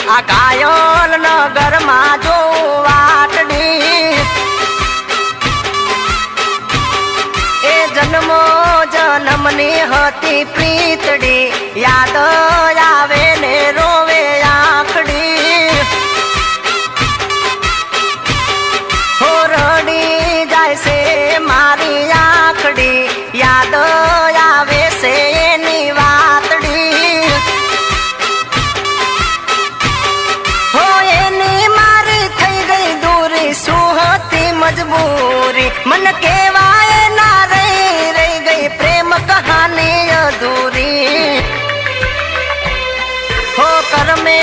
આ ઘાયલ નગરમાં જો વાટડી એ જન્મો જન્મની હતી પ્રીતડી યાદ આવે ને રોવે આંખડી હો રડી જાય છે મારી આંખડી યાદ આવે છે એની વાતડી હો એની મારી થઈ ગઈ દૂરી શું હતી મજબૂરી મન કેવાય ના રહી રહી ગઈ પ્રેમ કહાની અધૂરી હો કરમે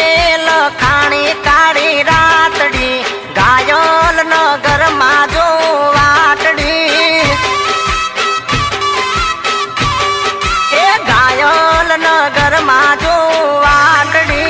લખાણી કાળી રાતડી ઘાયલ નગરમાં જો વાટડી એ ઘાયલ નગરમાં જો વાટડી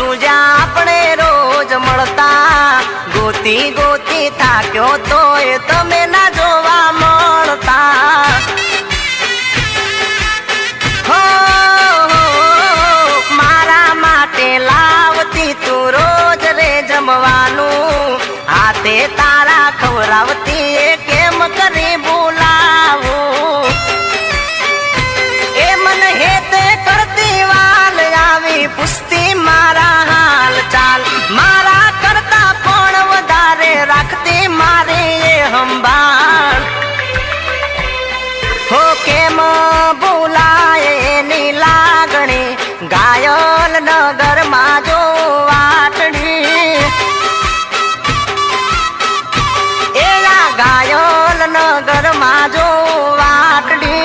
આપણે રોજ મળતા ગોતી ગોતી થાક્યો તોય તમે ના જોવા મળતા હો મારા માટે લાવતી તું રોજ રે જમવાનું હાથે તારા ખવડાવતી એ કેમ કરી બોલાવું એ મને હેતે કરતી વાલ આવી પુસ્તી મારા હાલ ચાલ મારા કરતા પણ વધારે રાખતી મારી એ સંભાળ હો કેમ ભૂલાય એની લાગણી ઘાયલ નગરમાં જો વાટડી એ આ ઘાયલ નગરમાં જો વાટડી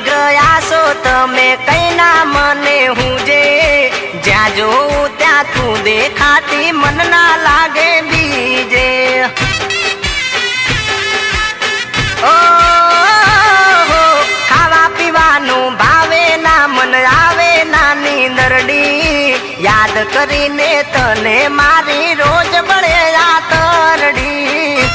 ગયા છો તમે કઈ ના મને હું જે જ્યાં જોઉં ત્યાં તું દેખાતી મન ના લાગે બીજે ઓ ખાવા પીવાનું ભાવે ના મન આવે નાની નરડી યાદ કરીને તને મારી રોજ બળે આ તરડી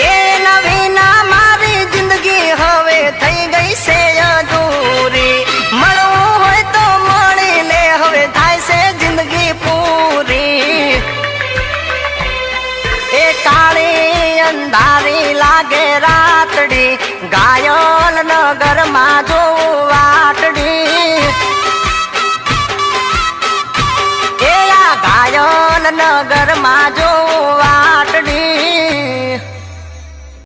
એ નવીના મારી જિંદગી હવે થઈ ગઈ છે અધૂરી મળવું હોય તો મળી લે હવે થાય છે જિંદગી પૂરી એ કાળી અંધારી લાગે રાતડી ઘાયલ નગરમાં જો વાટડી એ આ ઘાયલ નગરમાં જો